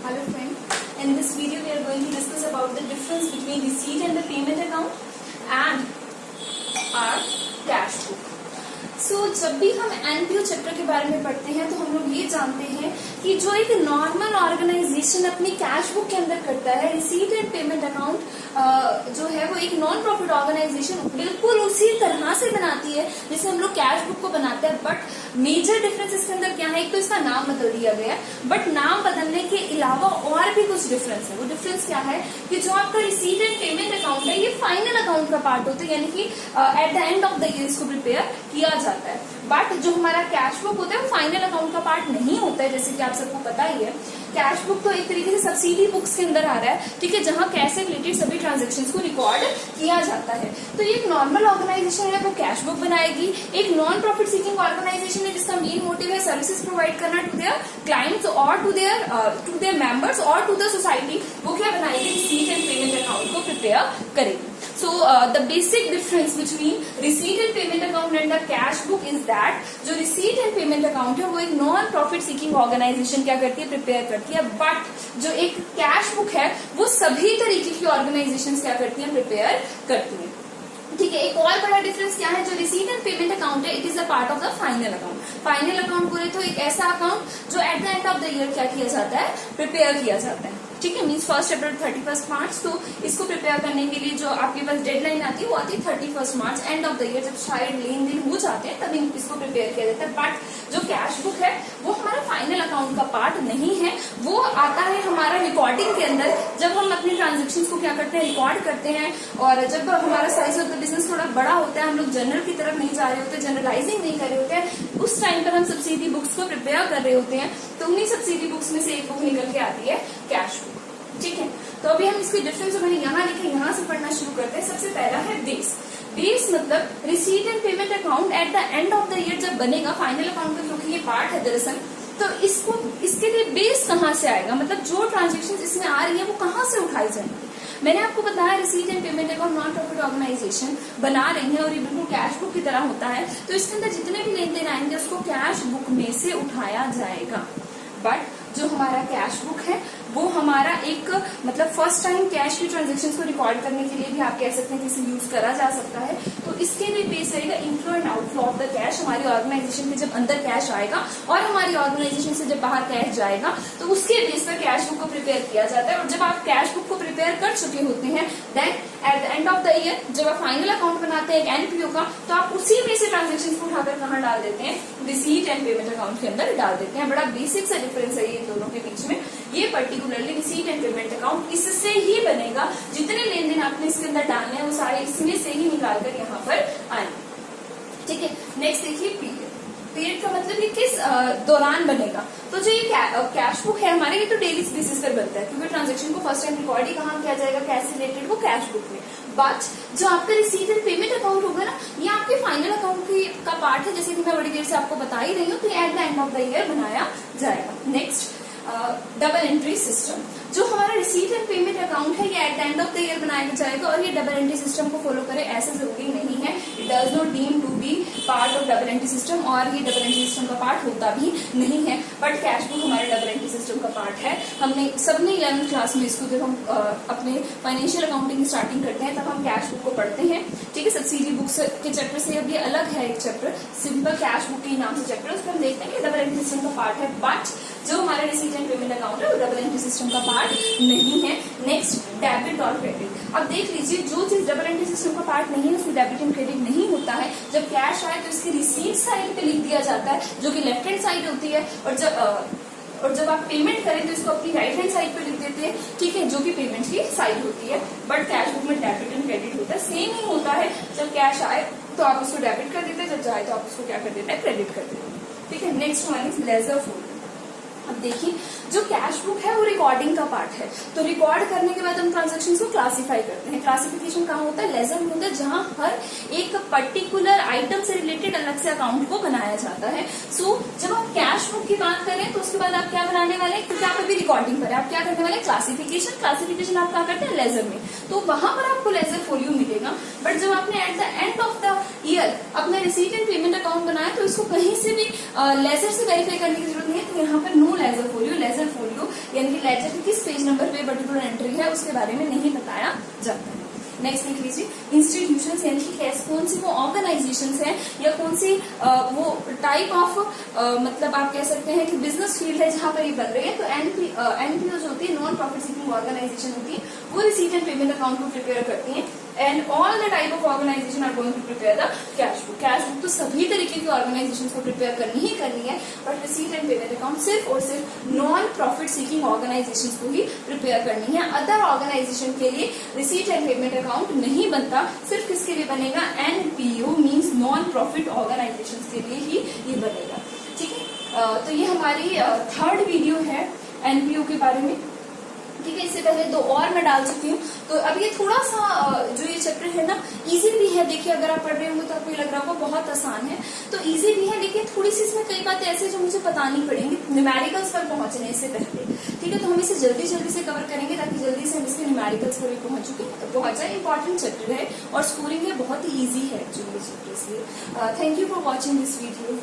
Hello friend, in this video we are going to discuss about the difference between receipt and the payment account and our cash book. So जब भी हम NPO chapter के बारे में पढ़ते हैं तो हम लोग ये जानते हैं कि जो एक नॉर्मल ऑर्गेनाइजेशन अपनी कैश बुक के अंदर करता है, रिसीट एंड पेमेंट अकाउंट जो है वो एक नॉन प्रॉफिट ऑर्गेनाइजेशन बिल्कुल उसी तरह से बनाती है जैसे हम लोग कैश बुक को बनाते हैं। बट मेजर डिफरेंस इसके अंदर क्या है, एक तो इसका नाम बदल दिया गया है, बट नाम बदलने के अलावा और भी कुछ डिफरेंस है। वो डिफरेंस क्या है कि जो आपका रिसीट एंड पेमेंट अकाउंट है ये फाइनल अकाउंट का पार्ट होता है, यानी कि eight the end of the year इसको प्रिपेयर किया जाता है। बट जो हमारा कैश बुक होता है वो फाइनल अकाउंट का पार्ट नहीं होता है, जैसे कि आप सबको पता ही है। कैश बुक तो एक तरीके से सब्सिडी बुक्स के अंदर आ रहा है, ठीक है, जहां कैश से रिलेटेड सभी ट्रांजेक्शन्स को रिकॉर्ड किया जाता है। तो ये एक नॉर्मल ऑर्गेनाइजेशन है वो कैश बुक बनाएगी, एक नॉन प्रॉफिट सीकिंग ऑर्गेनाइजेशन है जिसका मेन मोटिव है सर्विसेज प्रोवाइड करना टू देयर क्लाइंट्स और टू देयर मेंबर्स और टू द सोसाइटी, वो क्या बनाएगी, रिसीट एंड पेमेंट अकाउंट को प्रिपेयर करेगी। So the basic difference between receipt and payment account and the cash book is that जो receipt and payment account है वो एक non profit seeking organization क्या करती है, प्रिपेयर करती है। बट जो एक कैश बुक है वो सभी तरीके की ऑर्गेनाइजेशंस क्या करती है, प्रिपेयर करती है। ठीक है, एक और बड़ा डिफरेंस क्या है, जो रिसीट एंड पेमेंट अकाउंट है it is a part of the final account. Final account बोले तो एक ऐसा अकाउंट जो eight the end of the year क्या किया जाता है, प्रिपेयर किया जाता है। ठीक है, मीन्स 1 अप्रैल 31 मार्च, तो इसको प्रिपेयर करने के लिए जो आपके पास डेडलाइन आती है वो आती है 31 मार्च, एंड ऑफ द ईयर, जब शायद लेन देन हो जाते हैं तभी इसको प्रिपेयर किया जाता है। बट जो कैश बुक है वो हमारा फाइनल अकाउंट का पार्ट नहीं है, वो आता है हमारा रिकॉर्डिंग के अंदर, जब हम अपने ट्रांजेक्शन को क्या करते हैं, रिकॉर्ड करते हैं। और जब हमारा साइज ऑफ द बिजनेस थोड़ा बड़ा होता है, हम लोग जनरल की तरफ नहीं जा रहे होते, जनरलाइजिंग नहीं कर रहे होते हैं, उस टाइम पर हम सब्सिडी बुक्स को प्रिपेयर कर रहे होते हैं, तो उन्हीं सब्सिडी बुक्स में से एक बुक निकल के आती है कैश बुक। ठीक है, तो अभी हम इसके डिफरेंस जो मैंने यहाँ लिखे यहाँ से पढ़ना शुरू करते हैं। सबसे पहला है बेस। बेस मतलब receipt and payment account eight the end of the year जब बनेगा फाइनल अकाउंट का, क्योंकि ये पार्ट है दरअसल, तो इसके लिए बेस कहाँ से आएगा, मतलब जो ट्रांजेक्शन इसमें आ रही है वो कहाँ से उठाई जाएंगी। मैंने आपको बताया receipt and payment account non profit organisation बना रही है और ये बिल्कुल कैश बुक की तरह होता है, तो इसके अंदर जितने भी लेन देन आएंगे उसको कैश बुक में से उठाया जाएगा। बट जो हमारा कैश बुक है वो हमारा एक मतलब फर्स्ट टाइम कैश की ट्रांजेक्शन्स को रिकॉर्ड करने के लिए भी आप कह सकते हैं कि इसे यूज करा जा सकता है। तो इसके लिए बेस रहेगा inflow and outflow of the cash. हमारी ऑर्गेनाइजेशन में जब अंदर कैश आएगा और हमारी ऑर्गेनाइजेशन से जब बाहर कैश जाएगा तो उसके बेस पर कैश बुक को प्रिपेयर किया जाता है। और जब आप कैश बुक को प्रिपेयर कर चुके होते हैं then at the end of the year जब आप फाइनल अकाउंट बनाते हैं एक एनपीओ का, तो आप उसी में से ट्रांजेक्शन को उठाकर कहाँ डाल देते हैं, रिसीट एंड पेमेंट अकाउंट के अंदर डाल देते हैं। बड़ा बेसिक सा डिफरेंस है ये दोनों के बीच में। ये particularly receipt and payment account इससे ही बनेगा, जितने लेन देन आपने इसके अंदर डालने हैं वो सारे इसमें से ही निकाल कर यहाँ पर आएंगे। ठीक है, नेक्स्ट देखिए पीरियड। पीरियड का मतलब ये किस दौरान बनेगा, तो जो ये कैश बुक है हमारे, ये तो डेली बेसिस पर बनता है क्योंकि ट्रांजेक्शन को फर्स्ट टाइम रिकॉर्ड ही कहाँ किया जाएगा, कैश से रिलेटेड, वो कैश बुक में। बट जो आपका रिसीट एंड पेमेंट अकाउंट होगा ना, ये आपके फाइनल अकाउंट का पार्ट है, जैसे कि मैं बड़ी देर से आपको बता ही रही हूँ, तो at the end of the year बनाया जाएगा। Next double entry system. जो हमारा रिसीट एंड पेमेंट अकाउंट है ये at the end of the year बनाया जाएगा और ये डबल एंट्री सिस्टम को फॉलो करे ऐसा जरूरी नहीं है। It does not deem to be part of double entry system और ये डबल एंट्री सिस्टम का पार्ट होता भी नहीं है। बट कैश बुक हमारे डबल एंट्री सिस्टम का पार्ट है। हमने सबने 11th क्लास में इसको जब हम अपने फाइनेंशियल अकाउंटिंग स्टार्टिंग करते हैं तब हम कैश बुक को पढ़ते हैं। ठीक है, सब्सिडी बुक्स के चैप्टर से अब ये अलग है एक चैप्टर, सिंपल कैश बुक के नाम से चैप्टर, उसमें हम देखते हैं कि डबल एंट्री सिस्टम का पार्ट है। बट जो हमारा रिसीट एंड पेमेंट अकाउंट है वो डबल एंट्री सिस्टम का पार्ट नहीं है। नेक्स्ट डेबिट और क्रेडिट। अब देख लीजिए जो चीज डबल एंट्री सिस्टम का पार्ट नहीं है उसमें डेबिट एंड क्रेडिट नहीं होता है। जब कैश आए तो इसकी रिसीट साइड पे लिख दिया जाता है जो कि लेफ्ट हैंड साइड होती है, और जब आप पेमेंट करें तो इसको अपनी राइट हैंड साइड पे लिख देते हैं, ठीक है, जो कि पेमेंट की साइड होती है। बट कैश बुक में डेबिट एंड क्रेडिट होता है, सेम ही होता है। जब कैश आए तो आप उसको डेबिट कर देते हैं, जब जाए तो आप उसको क्या कर देते हैं, क्रेडिट कर देते हैं। ठीक है, next one is ledger folder. अब देखिए जो कैश बुक है वो रिकॉर्डिंग का पार्ट है, तो रिकॉर्ड करने के बाद हम ट्रांजेक्शन को क्लासिफाई करते हैं। क्लासिफिकेशन कहाँ होता है, लेजर में होता है, जहां हर एक पर्टिकुलर आइटम से रिलेटेड अलग से अकाउंट को बनाया जाता है। सो जब हम कैश बुक की बात करें तो उसके बाद आप क्या बनाने वाले हैं, क्योंकि आप अभी रिकॉर्डिंग पर आप क्या करने वाले, क्लासिफिकेशन। क्लासिफिकेशन आप क्या करते हैं, लेजर में, तो वहां पर आपको लेजर फोलियो मिलेगा। बट जब आपने eight the end of the year अपना रिसीट एंड पेमेंट अकाउंट बनाया तो इसको कहीं से भी लेजर से वेरीफाई करने की जरूरत नहीं है, तो यहाँ पर नो लेजर फोलियो यानी कि लेजर के किस पेज नंबर पे पर्टिकुलर एंट्री है उसके बारे में नहीं बताया जाता है। नेक्स्ट लिख लीजिए इंस्टीट्यूशंस, यानी कि कौन सी वो ऑर्गेनाइजेशंस हैं या कौन सी वो टाइप ऑफ मतलब आप कह सकते हैं कि बिजनेस फील्ड है जहां पर ये बन रही है। तो एनपीओ जो होती है, नॉन प्रॉफिट सीकिंग ऑर्गेनाइजेशन होती है, वो रिसीट एंड पेमेंट अकाउंट को प्रिपेयर करती है। And all the type of organisation are going to prepare the cash book. Cash book तो सभी तरीके की ऑर्गेनाइजेशन को प्रिपेयर करनी ही करनी है, but receipt and payment account सिर्फ और सिर्फ नॉन प्रॉफिट सीकिंग ऑर्गेनाइजेशन को ही प्रिपेयर करनी है। अदर ऑर्गेनाइजेशन के लिए रिसीट एंड पेमेंट अकाउंट नहीं बनता, सिर्फ किसके लिए बनेगा, NPO means non profit organisation के लिए ही ये बनेगा। ठीक है, तो ये हमारी थर्ड वीडियो है एनपीओ के बारे में। ठीक है, इससे पहले 2 और मैं डाल चुकी हूँ। तो अब ये थोड़ा सा जो ये चैप्टर है ना इजी भी है। देखिए अगर आप पढ़ रहे होंगे तो आपको ये लग रहा होगा बहुत आसान है, तो इजी भी है, लेकिन थोड़ी सी इसमें कई बातें ऐसी जो मुझे बतानी पड़ेंगी न्यूमेरिकल्स पर पहुंचने से पहले। ठीक है, तो हम इसे जल्दी जल्दी से कवर करेंगे ताकि जल्दी से हम इसके न्यूमेरिकल्स पर भी पहुंच जाए। इंपॉर्टेंट चैप्टर है और स्कोरिंग है बहुत ही ईजी है एक्चुअली चैप्टर, इसलिए thank you for watching this video.